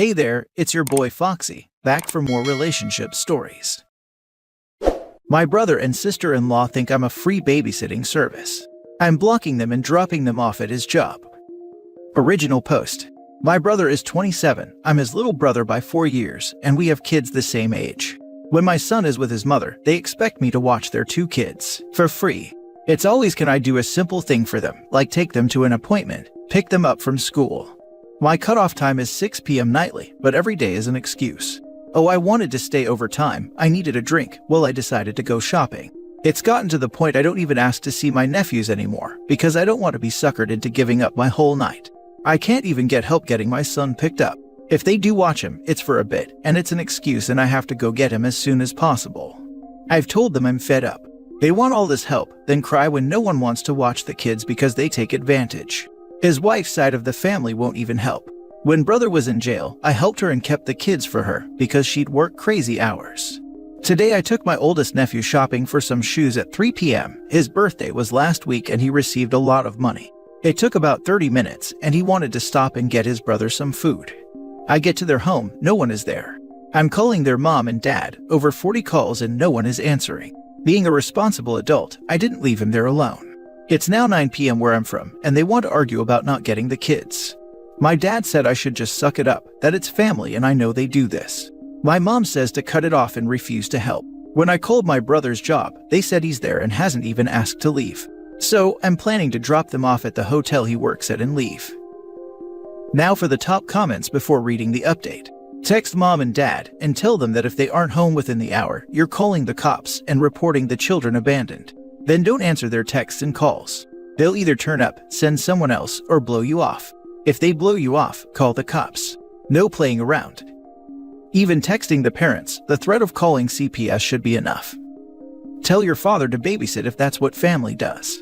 Hey there, it's your boy Foxy, back for more relationship stories. My brother and sister-in-law think I'm a free babysitting service. I'm blocking them and dropping them off at his job. Original post. My brother is 27, I'm his little brother by 4 years, and we have kids the same age. When my son is with his mother, they expect me to watch their 2 kids, for free. It's always can I do a simple thing for them, like take them to an appointment, pick them up from school. My cutoff time is 6 p.m. nightly, but every day is an excuse. Oh, I wanted to stay over time, I needed a drink, well I decided to go shopping. It's gotten to the point I don't even ask to see my nephews anymore, because I don't want to be suckered into giving up my whole night. I can't even get help getting my son picked up. If they do watch him, it's for a bit, and it's an excuse and I have to go get him as soon as possible. I've told them I'm fed up. They want all this help, then cry when no one wants to watch the kids because they take advantage. His wife's side of the family won't even help. When brother was in jail, I helped her and kept the kids for her because she'd work crazy hours. Today I took my oldest nephew shopping for some shoes at 3 p.m. His birthday was last week and he received a lot of money. It took about 30 minutes and he wanted to stop and get his brother some food. I get to their home, no one is there. I'm calling their mom and dad, over 40 calls and no one is answering. Being a responsible adult, I didn't leave him there alone. It's now 9 p.m. where I'm from, and they want to argue about not getting the kids. My dad said I should just suck it up, that it's family and I know they do this. My mom says to cut it off and refuse to help. When I called my brother's job, they said he's there and hasn't even asked to leave. So, I'm planning to drop them off at the hotel he works at and leave. Now for the top comments before reading the update. Text mom and dad and tell them that if they aren't home within the hour, you're calling the cops and reporting the children abandoned. Then don't answer their texts and calls. They'll either turn up, send someone else, or blow you off. If they blow you off, call the cops. No playing around. Even texting the parents, the threat of calling CPS should be enough. Tell your father to babysit if that's what family does.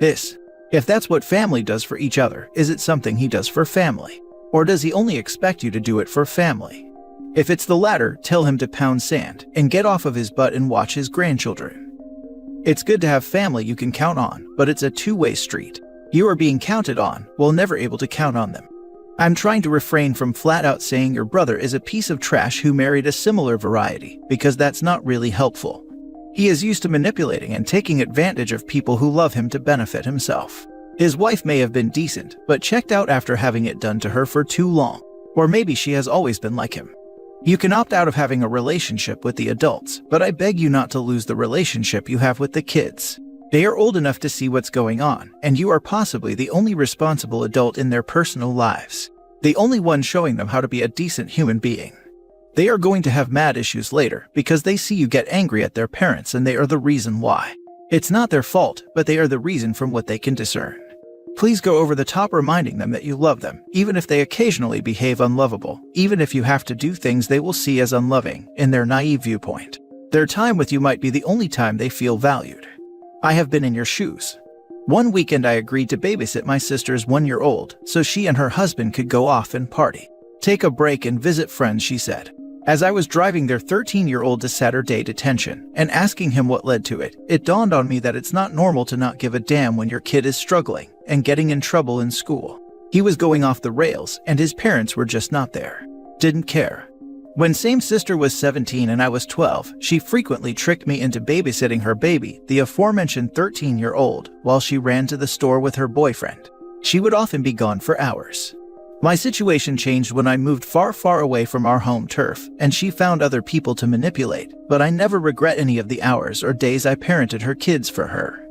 If that's what family does for each other, is it something he does for family? Or does he only expect you to do it for family? If it's the latter, tell him to pound sand and get off of his butt and watch his grandchildren. It's good to have family you can count on, but it's a two-way street. You are being counted on, while never able to count on them. I'm trying to refrain from flat-out saying your brother is a piece of trash who married a similar variety, because that's not really helpful. He is used to manipulating and taking advantage of people who love him to benefit himself. His wife may have been decent, but checked out after having it done to her for too long. Or maybe she has always been like him. You can opt out of having a relationship with the adults, but I beg you not to lose the relationship you have with the kids. They are old enough to see what's going on, and you are possibly the only responsible adult in their personal lives. The only one showing them how to be a decent human being. They are going to have mad issues later because they see you get angry at their parents and they are the reason why. It's not their fault, but they are the reason from what they can discern. Please go over the top reminding them that you love them, even if they occasionally behave unlovable, even if you have to do things they will see as unloving, in their naive viewpoint. Their time with you might be the only time they feel valued. I have been in your shoes. One weekend I agreed to babysit my sister's 1-year-old, so she and her husband could go off and party. Take a break and visit friends, she said. As I was driving their 13-year-old to Saturday detention and asking him what led to it, it dawned on me that it's not normal to not give a damn when your kid is struggling and getting in trouble in school. He was going off the rails and his parents were just not there. Didn't care. When same sister was 17 and I was 12, she frequently tricked me into babysitting her baby, the aforementioned 13-year-old, while she ran to the store with her boyfriend. She would often be gone for hours. My situation changed when I moved far, far away from our home turf, and she found other people to manipulate, but I never regret any of the hours or days I parented her kids for her.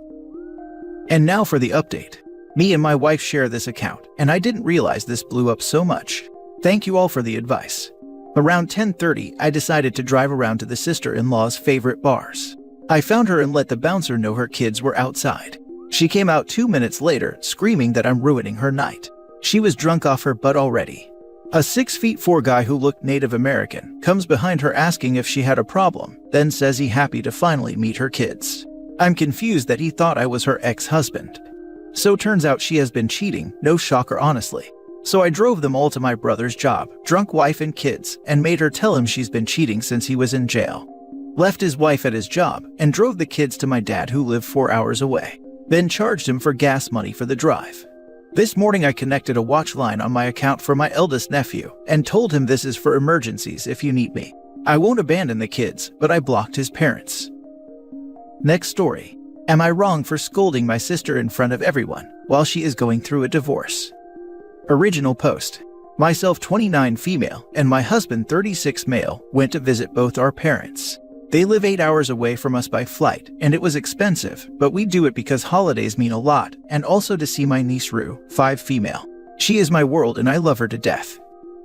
And now for the update. Me and my wife share this account, and I didn't realize this blew up so much. Thank you all for the advice. Around 10:30, I decided to drive around to the sister-in-law's favorite bars. I found her and let the bouncer know her kids were outside. She came out 2 minutes later, screaming that I'm ruining her night. She was drunk off her butt already. A 6'4" guy who looked Native American comes behind her asking if she had a problem, then says he happy to finally meet her kids. I'm confused that he thought I was her ex-husband. So turns out she has been cheating, no shocker honestly. So I drove them all to my brother's job, drunk wife and kids, and made her tell him she's been cheating since he was in jail. Left his wife at his job, and drove the kids to my dad who lived 4 hours away. Then charged him for gas money for the drive. This morning I connected a watch line on my account for my eldest nephew and told him this is for emergencies if you need me. I won't abandon the kids, but I blocked his parents. Next story. Am I wrong for scolding my sister in front of everyone while she is going through a divorce? Original post. Myself 29 female and my husband 36 male went to visit both our parents. They live 8 hours away from us by flight and it was expensive, but we do it because holidays mean a lot and also to see my niece Rue, 5 female. She is my world and I love her to death.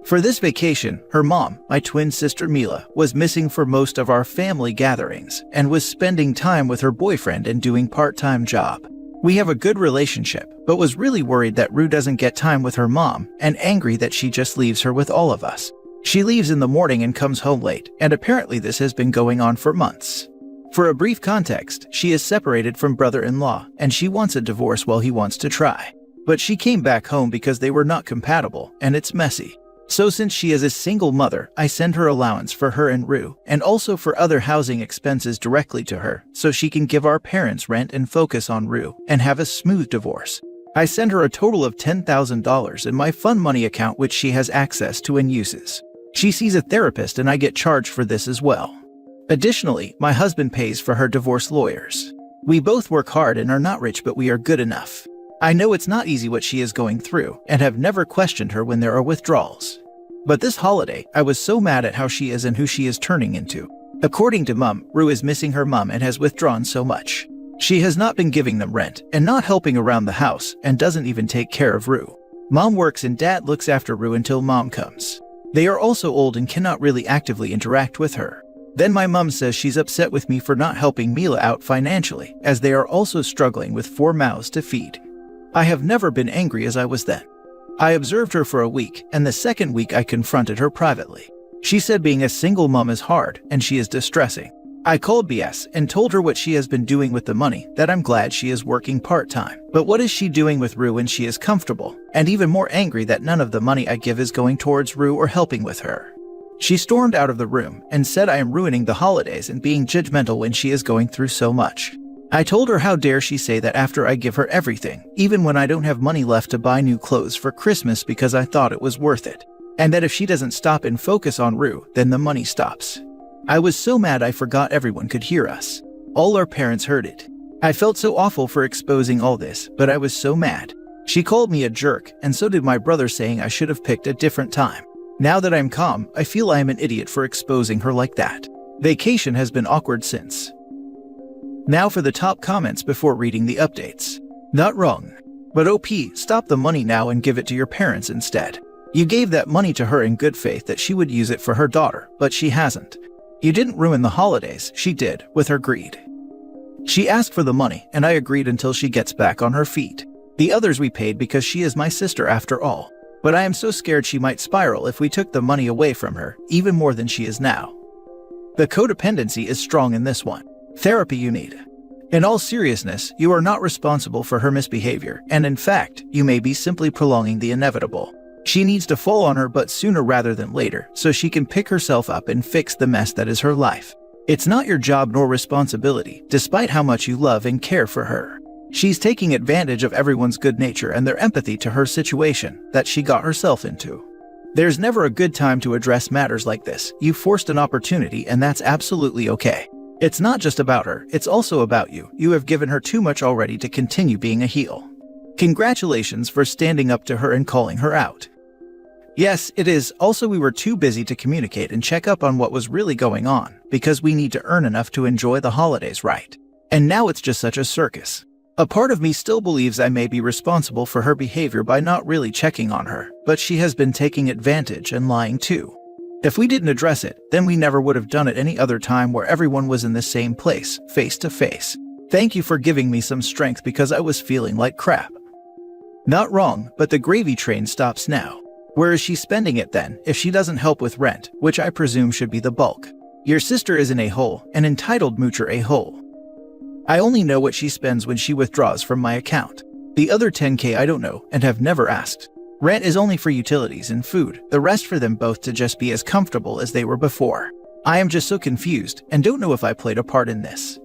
For this vacation, her mom, my twin sister Mila, was missing for most of our family gatherings and was spending time with her boyfriend and doing part-time job. We have a good relationship, but was really worried that Rue doesn't get time with her mom and angry that she just leaves her with all of us. She leaves in the morning and comes home late, and apparently this has been going on for months. For a brief context, she is separated from brother-in-law and she wants a divorce while he wants to try. But she came back home because they were not compatible and it's messy. So since she is a single mother, I send her allowance for her and Rue, and also for other housing expenses directly to her, so she can give our parents rent and focus on Rue, and have a smooth divorce. I send her a total of $10,000 in my fun money account which she has access to and uses. She sees a therapist and I get charged for this as well. Additionally, my husband pays for her divorce lawyers. We both work hard and are not rich but we are good enough. I know it's not easy what she is going through, and have never questioned her when there are withdrawals. But this holiday, I was so mad at how she is and who she is turning into. According to Mum, Rue is missing her mum and has withdrawn so much. She has not been giving them rent, and not helping around the house, and doesn't even take care of Rue. Mom works and Dad looks after Rue until Mom comes. They are also old and cannot really actively interact with her. Then my mum says she's upset with me for not helping Mila out financially, as they are also struggling with 4 mouths to feed. I have never been angry as I was then. I observed her for a week, and the second week I confronted her privately. She said being a single mom is hard, and she is distressing. I called BS and told her what she has been doing with the money, that I'm glad she is working part-time. But what is she doing with Rue when she is comfortable? And even more angry that none of the money I give is going towards Rue or helping with her. She stormed out of the room and said I am ruining the holidays and being judgmental when she is going through so much. I told her how dare she say that after I give her everything, even when I don't have money left to buy new clothes for Christmas because I thought it was worth it. And that if she doesn't stop and focus on Rue, then the money stops. I was so mad I forgot everyone could hear us. All our parents heard it. I felt so awful for exposing all this, but I was so mad. She called me a jerk, and so did my brother, saying I should have picked a different time. Now that I'm calm, I feel I am an idiot for exposing her like that. Vacation has been awkward since. Now for the top comments before reading the updates. Not wrong. But OP, stop the money now and give it to your parents instead. You gave that money to her in good faith that she would use it for her daughter, but she hasn't. You didn't ruin the holidays, she did, with her greed. She asked for the money, and I agreed until she gets back on her feet. The others we paid because she is my sister after all. But I am so scared she might spiral if we took the money away from her, even more than she is now. The codependency is strong in this one. Therapy you need. In all seriousness, you are not responsible for her misbehavior, and in fact, you may be simply prolonging the inevitable. She needs to fall on her butt sooner rather than later, so she can pick herself up and fix the mess that is her life. It's not your job nor responsibility, despite how much you love and care for her. She's taking advantage of everyone's good nature and their empathy to her situation that she got herself into. There's never a good time to address matters like this. You forced an opportunity, and that's absolutely okay. It's not just about her, it's also about you. You have given her too much already to continue being a heel. Congratulations for standing up to her and calling her out. Yes, it is. Also, we were too busy to communicate and check up on what was really going on, because we need to earn enough to enjoy the holidays, right? And now it's just such a circus. A part of me still believes I may be responsible for her behavior by not really checking on her, but she has been taking advantage and lying too. If we didn't address it, then we never would have done it any other time where everyone was in the same place, face to face. Thank you for giving me some strength because I was feeling like crap. Not wrong, but the gravy train stops now. Where is she spending it then, if she doesn't help with rent, which I presume should be the bulk? Your sister is an a-hole, an entitled moocher a-hole. I only know what she spends when she withdraws from my account. The other $10K I don't know and have never asked. Rent is only for utilities and food, the rest for them both to just be as comfortable as they were before. I am just so confused and don't know if I played a part in this.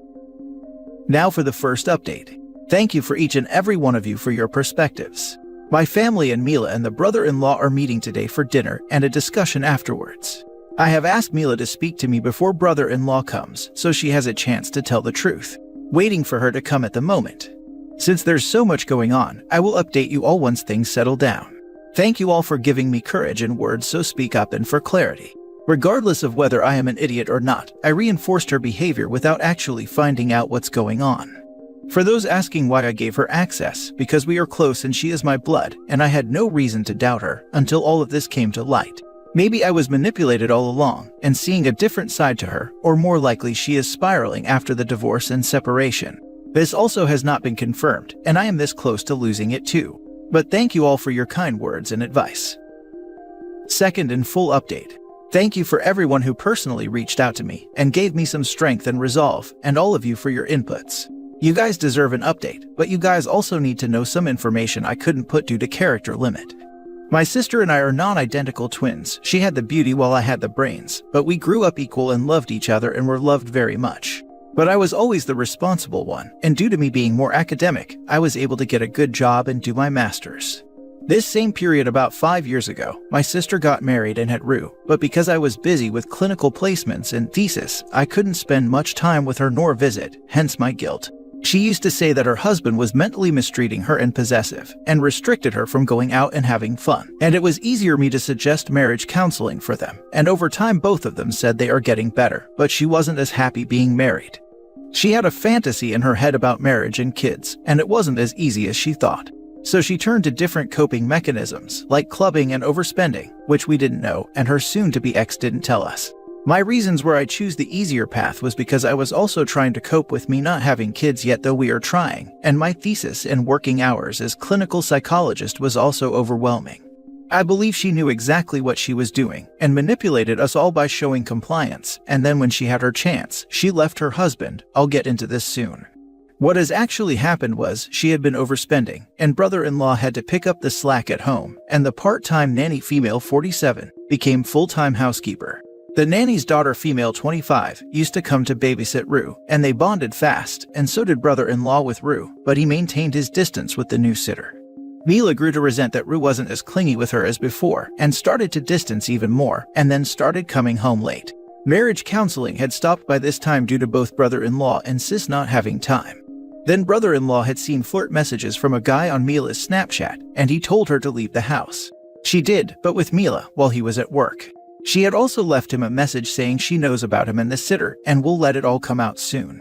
Now for the first update. Thank you for each and every one of you for your perspectives. My family and Mila and the brother-in-law are meeting today for dinner and a discussion afterwards. I have asked Mila to speak to me before brother-in-law comes, so she has a chance to tell the truth. Waiting for her to come at the moment. Since there's so much going on, I will update you all once things settle down. Thank you all for giving me courage and words, so speak up and for clarity. Regardless of whether I am an idiot or not, I reinforced her behavior without actually finding out what's going on. For those asking why I gave her access, because we are close and she is my blood, and I had no reason to doubt her until all of this came to light. Maybe I was manipulated all along and seeing a different side to her, or more likely she is spiraling after the divorce and separation. This also has not been confirmed, and I am this close to losing it too. But thank you all for your kind words and advice. Second and full update. Thank you for everyone who personally reached out to me and gave me some strength and resolve, and all of you for your inputs. You guys deserve an update, but you guys also need to know some information I couldn't put due to character limit. My sister and I are non-identical twins. She had the beauty while I had the brains, but we grew up equal and loved each other and were loved very much. But I was always the responsible one, and due to me being more academic, I was able to get a good job and do my master's. This same period about 5 years ago, my sister got married and had Rue, but because I was busy with clinical placements and thesis, I couldn't spend much time with her nor visit, hence my guilt. She used to say that her husband was mentally mistreating her and possessive, and restricted her from going out and having fun, and it was easier me to suggest marriage counseling for them, and over time both of them said they are getting better, but she wasn't as happy being married. She had a fantasy in her head about marriage and kids, and it wasn't as easy as she thought. So she turned to different coping mechanisms, like clubbing and overspending, which we didn't know, and her soon-to-be ex didn't tell us. My reasons where I choose the easier path was because I was also trying to cope with me not having kids yet, though we are trying, and my thesis and working hours as clinical psychologist was also overwhelming. I believe she knew exactly what she was doing and manipulated us all by showing compliance, and then when she had her chance, she left her husband. I'll get into this soon. What has actually happened was she had been overspending, and brother-in-law had to pick up the slack at home, and the part-time nanny, female 47, became full-time housekeeper. The nanny's daughter, female 25, used to come to babysit Rue, and they bonded fast, and so did brother-in-law with Rue, but he maintained his distance with the new sitter. Mila grew to resent that Rue wasn't as clingy with her as before, and started to distance even more, and then started coming home late. Marriage counseling had stopped by this time due to both brother-in-law and sis not having time. Then brother-in-law had seen flirt messages from a guy on Mila's Snapchat, and he told her to leave the house. She did, but with Mila, while he was at work. She had also left him a message saying she knows about him and the sitter, and will let it all come out soon.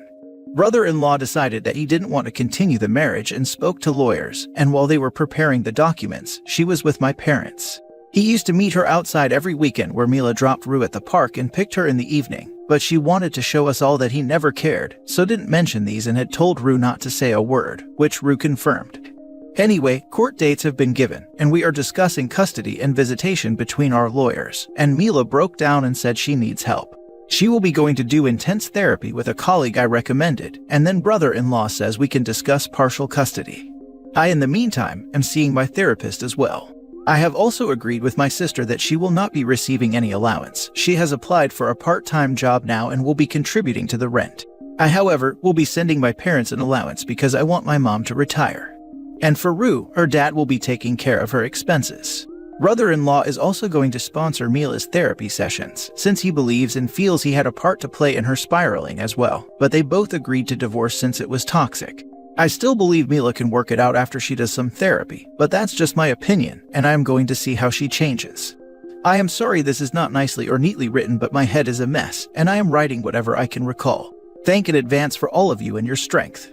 Brother-in-law decided that he didn't want to continue the marriage and spoke to lawyers, and while they were preparing the documents, she was with my parents. He used to meet her outside every weekend where Mila dropped Rue at the park and picked her in the evening, but she wanted to show us all that he never cared, so didn't mention these and had told Rue not to say a word, which Rue confirmed. Anyway, court dates have been given, and we are discussing custody and visitation between our lawyers, and Mila broke down and said she needs help. She will be going to do intense therapy with a colleague I recommended, and then brother-in-law says we can discuss partial custody. I, in the meantime, am seeing my therapist as well. I have also agreed with my sister that she will not be receiving any allowance. She has applied for a part-time job now and will be contributing to the rent. I, however, will be sending my parents an allowance because I want my mom to retire. And for Rue, her dad will be taking care of her expenses. Brother-in-law is also going to sponsor Mila's therapy sessions, since he believes and feels he had a part to play in her spiraling as well, but they both agreed to divorce since it was toxic. I still believe Mila can work it out after she does some therapy, but that's just my opinion, and I am going to see how she changes. I am sorry this is not nicely or neatly written, but my head is a mess, and I am writing whatever I can recall. Thank in advance for all of you and your strength.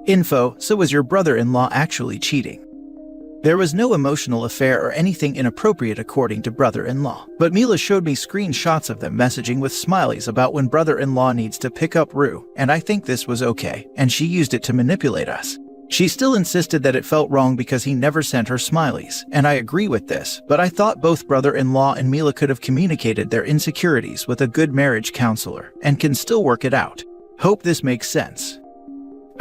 Info: so was your brother-in-law actually cheating? There was no emotional affair or anything inappropriate according to brother-in-law, but Mila showed me screenshots of them messaging with smileys about when brother-in-law needs to pick up Rue, and I think this was okay, and she used it to manipulate us. She still insisted that it felt wrong because he never sent her smileys, and I agree with this, but I thought both brother-in-law and Mila could have communicated their insecurities with a good marriage counselor, and can still work it out. Hope this makes sense.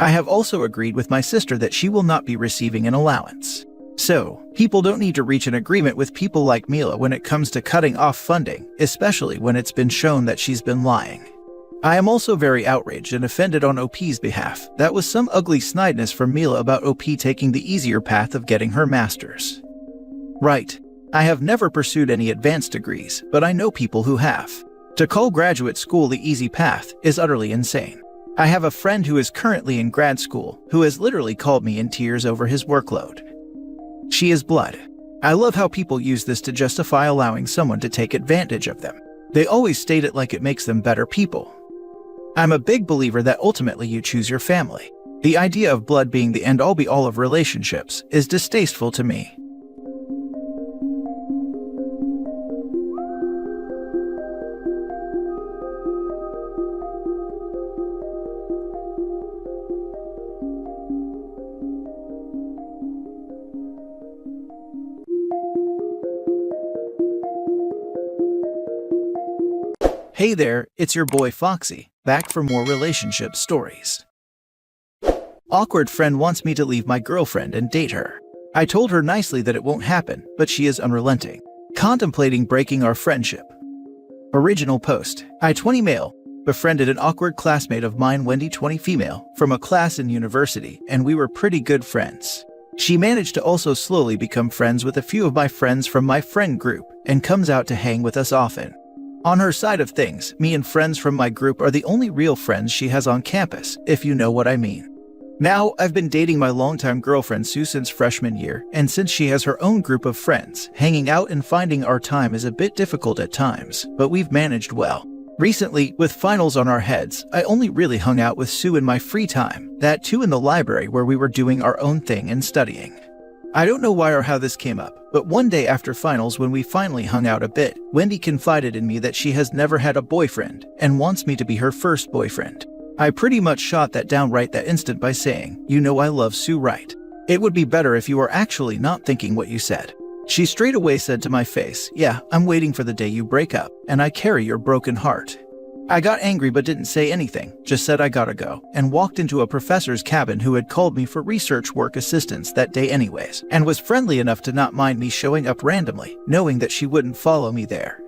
I have also agreed with my sister that she will not be receiving an allowance. So, people don't need to reach an agreement with people like Mila when it comes to cutting off funding, especially when it's been shown that she's been lying. I am also very outraged and offended on OP's behalf. That was some ugly snideness from Mila about OP taking the easier path of getting her master's. Right. I have never pursued any advanced degrees, but I know people who have. To call graduate school the easy path is utterly insane. I have a friend who is currently in grad school who has literally called me in tears over his workload. She is blood. I love how people use this to justify allowing someone to take advantage of them. They always state it like it makes them better people. I'm a big believer that ultimately you choose your family. The idea of blood being the end-all be-all of relationships is distasteful to me. Hey there, it's your boy Foxy, back for more relationship stories. Awkward friend wants me to leave my girlfriend and date her. I told her nicely that it won't happen, but she is unrelenting, contemplating breaking our friendship. Original post, I 20 male, befriended an awkward classmate of mine, Wendy 20 female, from a class in university, and we were pretty good friends. She managed to also slowly become friends with a few of my friends from my friend group, and comes out to hang with us often. On her side of things, me and friends from my group are the only real friends she has on campus, if you know what I mean. Now, I've been dating my longtime girlfriend Sue since freshman year, and since she has her own group of friends, hanging out and finding our time is a bit difficult at times, but we've managed well. Recently, with finals on our heads, I only really hung out with Sue in my free time, that too in the library where we were doing our own thing and studying. I don't know why or how this came up, but one day after finals when we finally hung out a bit, Wendy confided in me that she has never had a boyfriend and wants me to be her first boyfriend. I pretty much shot that down right that instant by saying, "You know I love Sue, right? It would be better if you were actually not thinking what you said." She straight away said to my face, "Yeah, I'm waiting for the day you break up, and I carry your broken heart." I got angry but didn't say anything, just said I gotta go, and walked into a professor's cabin who had called me for research work assistance that day anyways, and was friendly enough to not mind me showing up randomly, knowing that she wouldn't follow me there.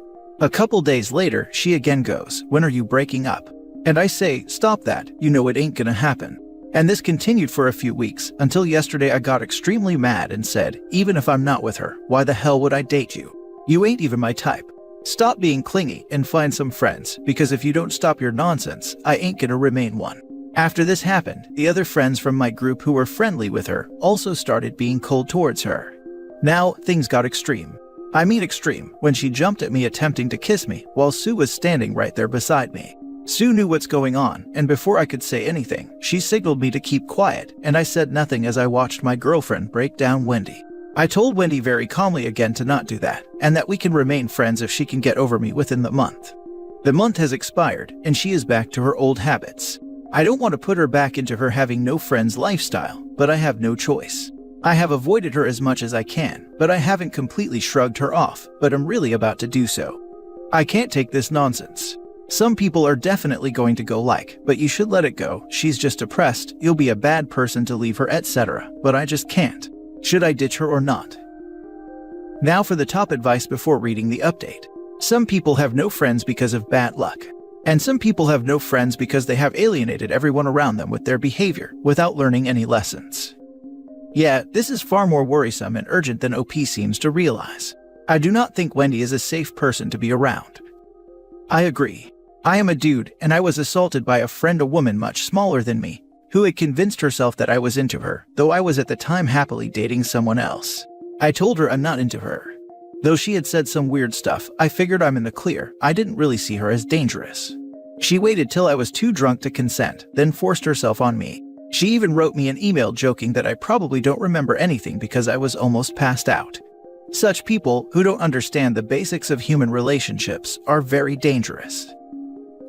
A couple days later, she again goes, "When are you breaking up?" And I say, "Stop that, you know it ain't gonna happen." And this continued for a few weeks, until yesterday I got extremely mad and said, "Even if I'm not with her, why the hell would I date you? You ain't even my type. Stop being clingy and find some friends, because if you don't stop your nonsense, I ain't gonna remain one." After this happened, the other friends from my group who were friendly with her also started being cold towards her. Now, things got extreme. I mean extreme, when she jumped at me attempting to kiss me while Sue was standing right there beside me. Sue knew what's going on, and before I could say anything, she signaled me to keep quiet, and I said nothing as I watched my girlfriend break down Wendy. I told Wendy very calmly again to not do that, and that we can remain friends if she can get over me within the month. The month has expired, and she is back to her old habits. I don't want to put her back into her having no friends lifestyle, but I have no choice. I have avoided her as much as I can, but I haven't completely shrugged her off, but I'm really about to do so. I can't take this nonsense. Some people are definitely going to go like, "But you should let it go, she's just depressed, you'll be a bad person to leave her, etc." But I just can't. Should I ditch her or not? Now for the top advice before reading the update. Some people have no friends because of bad luck. And some people have no friends because they have alienated everyone around them with their behavior without learning any lessons. Yeah, this is far more worrisome and urgent than OP seems to realize. I do not think Wendy is a safe person to be around. I agree. I am a dude, and I was assaulted by a friend, a woman much smaller than me, who had convinced herself that I was into her, though I was at the time happily dating someone else. I told her I'm not into her. Though she had said some weird stuff, I figured I'm in the clear. I didn't really see her as dangerous. She waited till I was too drunk to consent, then forced herself on me. She even wrote me an email joking that I probably don't remember anything because I was almost passed out. Such people, who don't understand the basics of human relationships, are very dangerous.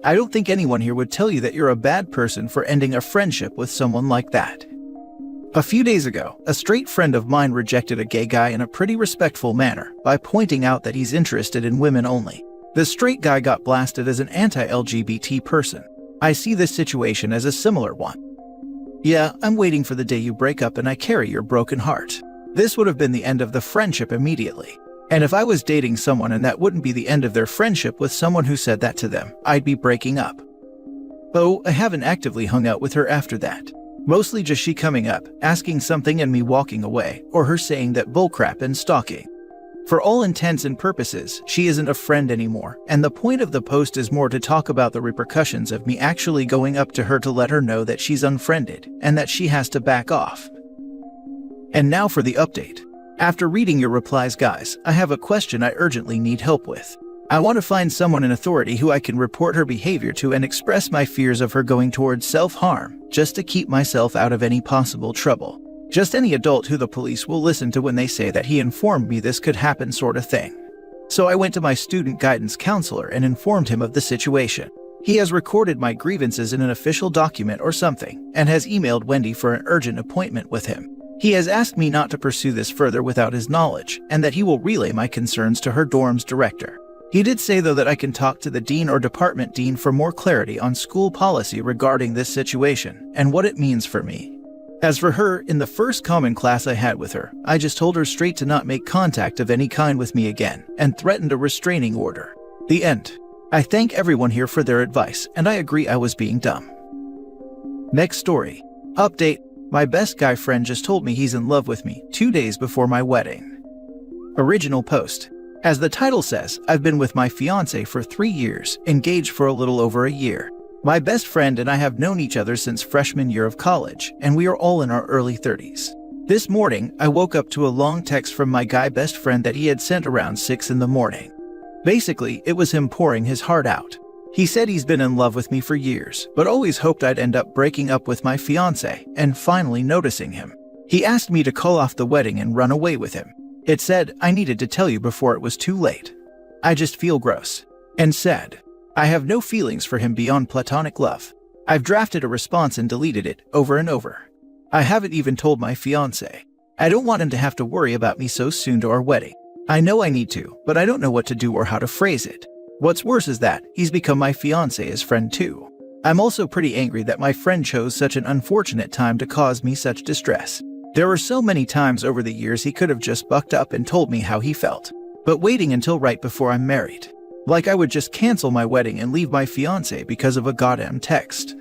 I don't think anyone here would tell you that you're a bad person for ending a friendship with someone like that. A few days ago, a straight friend of mine rejected a gay guy in a pretty respectful manner by pointing out that he's interested in women only. The straight guy got blasted as an anti-LGBT person. I see this situation as a similar one. Yeah, I'm waiting for the day you break up and I carry your broken heart. This would have been the end of the friendship immediately. And if I was dating someone and that wouldn't be the end of their friendship with someone who said that to them, I'd be breaking up. Oh, I haven't actively hung out with her after that. Mostly just she coming up, asking something and me walking away, or her saying that bullcrap and stalking. For all intents and purposes, she isn't a friend anymore, and the point of the post is more to talk about the repercussions of me actually going up to her to let her know that she's unfriended, and that she has to back off. And now for the update. After reading your replies, guys, I have a question I urgently need help with. I want to find someone in authority who I can report her behavior to and express my fears of her going towards self-harm, just to keep myself out of any possible trouble. Just any adult who the police will listen to when they say that he informed me this could happen sort of thing. So I went to my student guidance counselor and informed him of the situation. He has recorded my grievances in an official document or something, and has emailed Wendy for an urgent appointment with him. He has asked me not to pursue this further without his knowledge, and that he will relay my concerns to her dorm's director. He did say, though, that I can talk to the dean or department dean for more clarity on school policy regarding this situation and what it means for me. As for her, in the first common class I had with her, I just told her straight to not make contact of any kind with me again and threatened a restraining order. The end. I thank everyone here for their advice, and I agree I was being dumb. Next story. Update. My best guy friend just told me he's in love with me 2 days before my wedding. Original post. As the title says, I've been with my fiancé for 3 years, engaged for a little over a year. My best friend and I have known each other since freshman year of college, and we are all in our early 30s. This morning, I woke up to a long text from my guy best friend that he had sent around 6 in the morning. Basically, it was him pouring his heart out. He said he's been in love with me for years, but always hoped I'd end up breaking up with my fiancé and finally noticing him. He asked me to call off the wedding and run away with him. It said I needed to tell you before it was too late. I just feel gross and sad. I have no feelings for him beyond platonic love. I've drafted a response and deleted it over and over. I haven't even told my fiancé. I don't want him to have to worry about me so soon to our wedding. I know I need to, but I don't know what to do or how to phrase it. What's worse is that he's become my fiancé's friend too. I'm also pretty angry that my friend chose such an unfortunate time to cause me such distress. There were so many times over the years he could have just bucked up and told me how he felt. But waiting until right before I'm married. Like I would just cancel my wedding and leave my fiancé because of a goddamn text.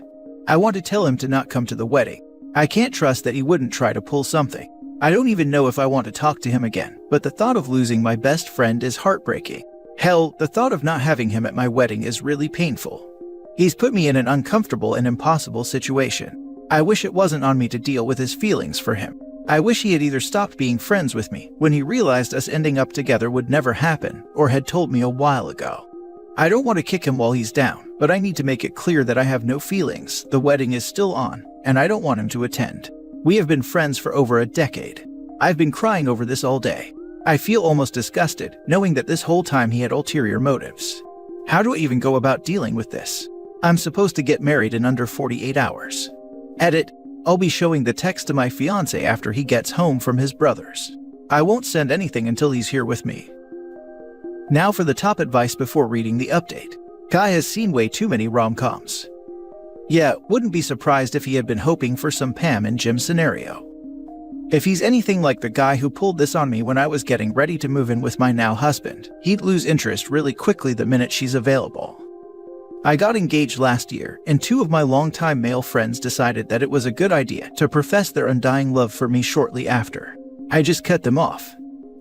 I want to tell him to not come to the wedding. I can't trust that he wouldn't try to pull something. I don't even know if I want to talk to him again, but the thought of losing my best friend is heartbreaking. Hell, the thought of not having him at my wedding is really painful. He's put me in an uncomfortable and impossible situation. I wish it wasn't on me to deal with his feelings for him. I wish he had either stopped being friends with me when he realized us ending up together would never happen, or had told me a while ago. I don't want to kick him while he's down, but I need to make it clear that I have no feelings, the wedding is still on, and I don't want him to attend. We have been friends for over a decade. I've been crying over this all day. I feel almost disgusted, knowing that this whole time he had ulterior motives. How do I even go about dealing with this? I'm supposed to get married in under 48 hours. Edit. I'll be showing the text to my fiancé after he gets home from his brother's. I won't send anything until he's here with me. Now for the top advice before reading the update. Kai has seen way too many rom-coms. Yeah, wouldn't be surprised if he had been hoping for some Pam and Jim scenario. If he's anything like the guy who pulled this on me when I was getting ready to move in with my now husband, he'd lose interest really quickly the minute she's available. I got engaged last year, and 2 of my longtime male friends decided that it was a good idea to profess their undying love for me shortly after. I just cut them off.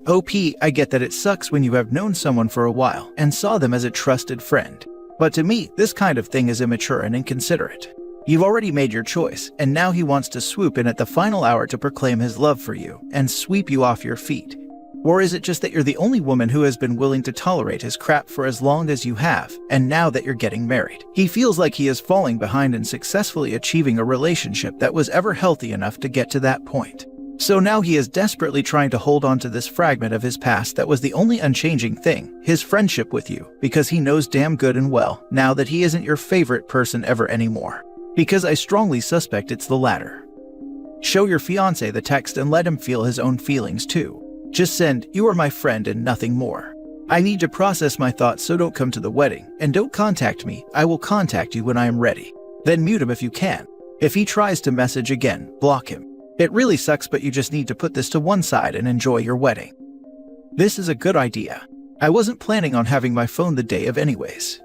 OP, I get that it sucks when you have known someone for a while and saw them as a trusted friend. But to me, this kind of thing is immature and inconsiderate. You've already made your choice, and now he wants to swoop in at the final hour to proclaim his love for you and sweep you off your feet. Or is it just that you're the only woman who has been willing to tolerate his crap for as long as you have, and now that you're getting married, he feels like he is falling behind in successfully achieving a relationship that was ever healthy enough to get to that point? So now he is desperately trying to hold on to this fragment of his past that was the only unchanging thing, his friendship with you, because he knows damn good and well now that he isn't your favorite person ever anymore. Because I strongly suspect it's the latter. Show your fiancé the text and let him feel his own feelings too. Just send, "You are my friend," and nothing more. I need to process my thoughts, so don't come to the wedding, and don't contact me. I will contact you when I am ready. Then mute him if you can. If he tries to message again, block him. It really sucks, but you just need to put this to one side and enjoy your wedding. This is a good idea. I wasn't planning on having my phone the day of anyways.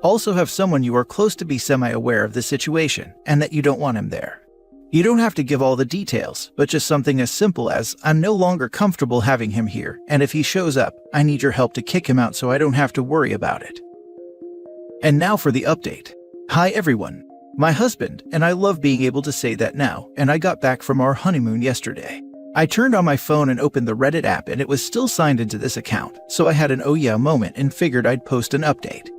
Also have someone you are close to be semi-aware of the situation and that you don't want him there. You don't have to give all the details, but just something as simple as, I'm no longer comfortable having him here, and if he shows up, I need your help to kick him out so I don't have to worry about it. And now for the update. Hi everyone. My husband and I love being able to say that now, and I got back from our honeymoon yesterday. I turned on my phone and opened the Reddit app and it was still signed into this account, so I had an oh yeah moment and figured I'd post an update.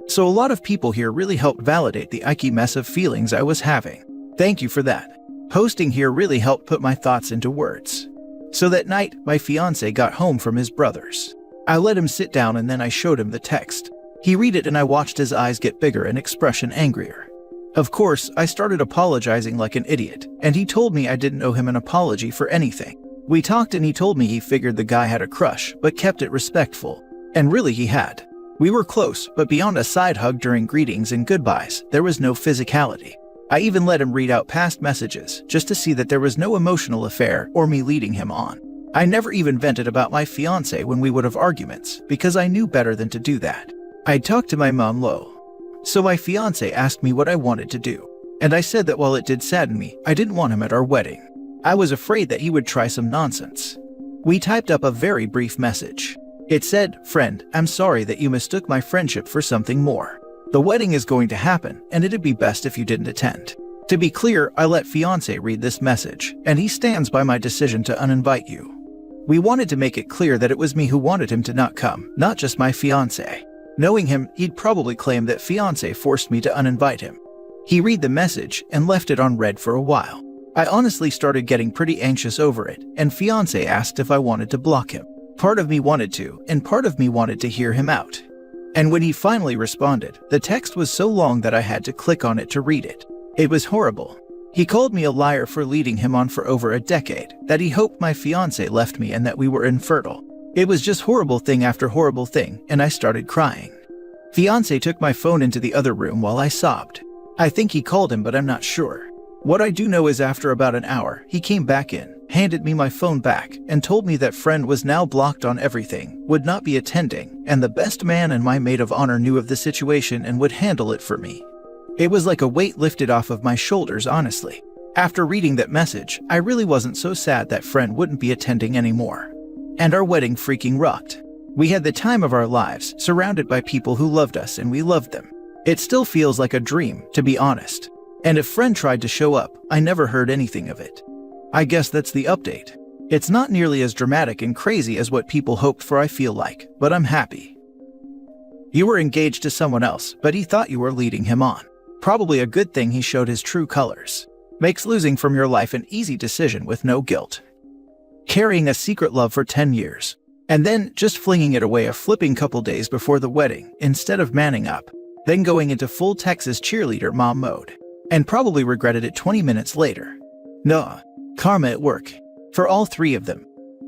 So a lot of people here really helped validate the icky mess of feelings I was having. Thank you for that. Posting here really helped put my thoughts into words. So that night, my fiancé got home from his brother's. I let him sit down and then I showed him the text. He read it and I watched his eyes get bigger and expression angrier. Of course, I started apologizing like an idiot, and he told me I didn't owe him an apology for anything. We talked and he told me he figured the guy had a crush, but kept it respectful. And really he had. We were close, but beyond a side hug during greetings and goodbyes, there was no physicality. I even let him read out past messages, just to see that there was no emotional affair or me leading him on. I never even vented about my fiancé when we would have arguments, because I knew better than to do that. I'd talked to my mom low. So my fiancé asked me what I wanted to do. And I said that while it did sadden me, I didn't want him at our wedding. I was afraid that he would try some nonsense. We typed up a very brief message. It said, "Friend, I'm sorry that you mistook my friendship for something more. The wedding is going to happen, and it'd be best if you didn't attend." To be clear, I let fiancé read this message, and he stands by my decision to uninvite you. We wanted to make it clear that it was me who wanted him to not come, not just my fiancé. Knowing him, he'd probably claim that fiancé forced me to uninvite him. He read the message and left it on read for a while. I honestly started getting pretty anxious over it, and fiancé asked if I wanted to block him. Part of me wanted to, and part of me wanted to hear him out. And when he finally responded, the text was so long that I had to click on it to read it. It was horrible. He called me a liar for leading him on for over a decade, that he hoped my fiancé left me and that we were infertile. It was just horrible thing after horrible thing, and I started crying. Fiancé took my phone into the other room while I sobbed. I think he called him, but I'm not sure. What I do know is after about an hour, he came back in, handed me my phone back, and told me that friend was now blocked on everything, would not be attending, and the best man and my maid of honor knew of the situation and would handle it for me. It was like a weight lifted off of my shoulders, honestly. After reading that message, I really wasn't so sad that friend wouldn't be attending anymore. And our wedding freaking rocked. We had the time of our lives, surrounded by people who loved us and we loved them. It still feels like a dream, to be honest. And if friend tried to show up, I never heard anything of it. I guess that's the update. It's not nearly as dramatic and crazy as what people hoped for, I feel like, but I'm happy. You were engaged to someone else, but he thought you were leading him on. Probably a good thing he showed his true colors. Makes losing from your life an easy decision with no guilt. Carrying a secret love for 10 years. And then just flinging it away a flipping couple days before the wedding, instead of manning up. Then going into full Texas cheerleader mom mode. And probably regretted it 20 minutes later. Nah, karma at work. For all three of them.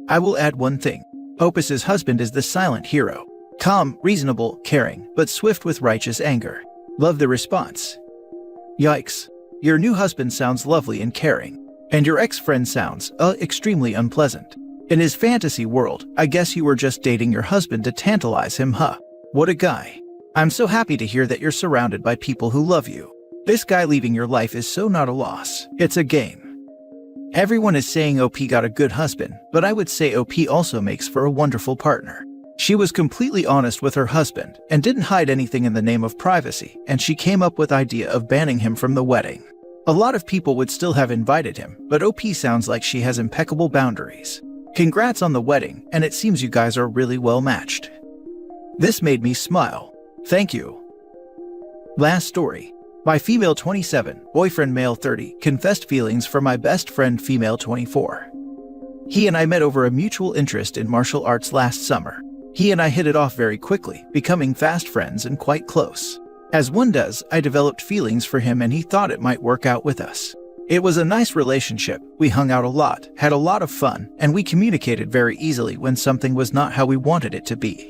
I will add one thing. Opus's husband is the silent hero. Calm, reasonable, caring, but swift with righteous anger. Love the response. Yikes. Your new husband sounds lovely and caring. And your ex-friend sounds, extremely unpleasant. In his fantasy world, I guess you were just dating your husband to tantalize him, huh? What a guy. I'm so happy to hear that you're surrounded by people who love you. This guy leaving your life is so not a loss, it's a gain. Everyone is saying OP got a good husband, but I would say OP also makes for a wonderful partner. She was completely honest with her husband and didn't hide anything in the name of privacy, and she came up with idea of banning him from the wedding. A lot of people would still have invited him, but OP sounds like she has impeccable boundaries. Congrats on the wedding, and it seems you guys are really well matched. This made me smile. Thank you. Last story. My female 27, boyfriend male 30, confessed feelings for my best friend female 24. He and I met over a mutual interest in martial arts last summer. He and I hit it off very quickly, becoming fast friends and quite close. As one does, I developed feelings for him and he thought it might work out with us. It was a nice relationship, we hung out a lot, had a lot of fun, and we communicated very easily when something was not how we wanted it to be.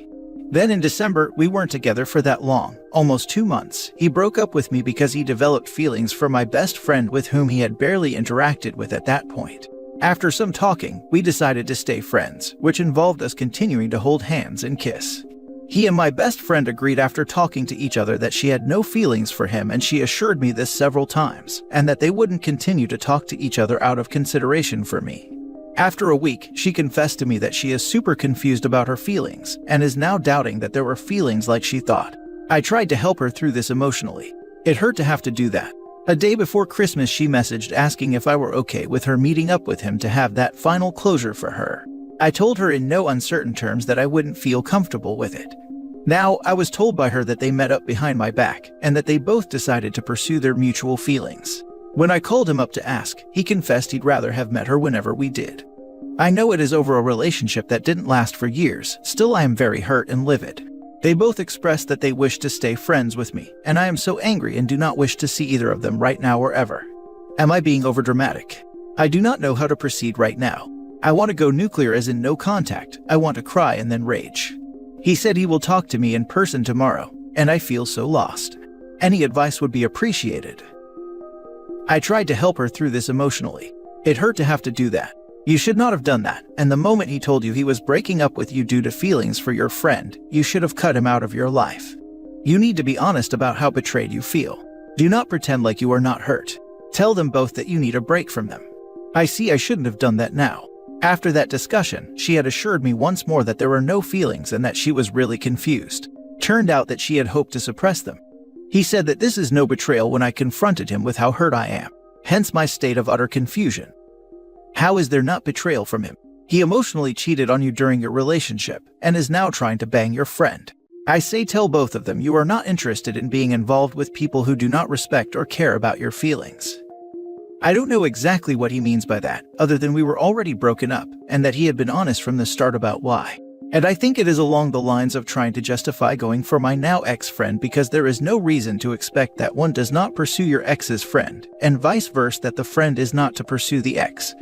Then in December, we weren't together for that long, almost 2 months. He broke up with me because he developed feelings for my best friend with whom he had barely interacted with at that point. After some talking, we decided to stay friends, which involved us continuing to hold hands and kiss. He and my best friend agreed after talking to each other that she had no feelings for him, and she assured me this several times, and that they wouldn't continue to talk to each other out of consideration for me. After a week, she confessed to me that she is super confused about her feelings, and is now doubting that there were feelings like she thought. I tried to help her through this emotionally. It hurt to have to do that. A day before Christmas, she messaged asking if I were okay with her meeting up with him to have that final closure for her. I told her in no uncertain terms that I wouldn't feel comfortable with it. Now, I was told by her that they met up behind my back, and that they both decided to pursue their mutual feelings. When I called him up to ask, he confessed he'd rather have met her whenever we did. I know it is over a relationship that didn't last for years, still I am very hurt and livid. They both expressed that they wish to stay friends with me, and I am so angry and do not wish to see either of them right now or ever. Am I being overdramatic? I do not know how to proceed right now. I want to go nuclear, as in no contact. I want to cry and then rage. He said he will talk to me in person tomorrow, and I feel so lost. Any advice would be appreciated. I tried to help her through this emotionally. It hurt to have to do that. You should not have done that, and the moment he told you he was breaking up with you due to feelings for your friend, you should have cut him out of your life. You need to be honest about how betrayed you feel. Do not pretend like you are not hurt. Tell them both that you need a break from them. I see I shouldn't have done that now. After that discussion, she had assured me once more that there were no feelings and that she was really confused. Turned out that she had hoped to suppress them. He said that this is no betrayal when I confronted him with how hurt I am. Hence my state of utter confusion. How is there not betrayal from him? He emotionally cheated on you during your relationship and is now trying to bang your friend. I say tell both of them you are not interested in being involved with people who do not respect or care about your feelings. I don't know exactly what he means by that, other than we were already broken up, and that he had been honest from the start about why. And I think it is along the lines of trying to justify going for my now ex-friend, because there is no reason to expect that one does not pursue your ex's friend, and vice versa, that the friend is not to pursue the ex.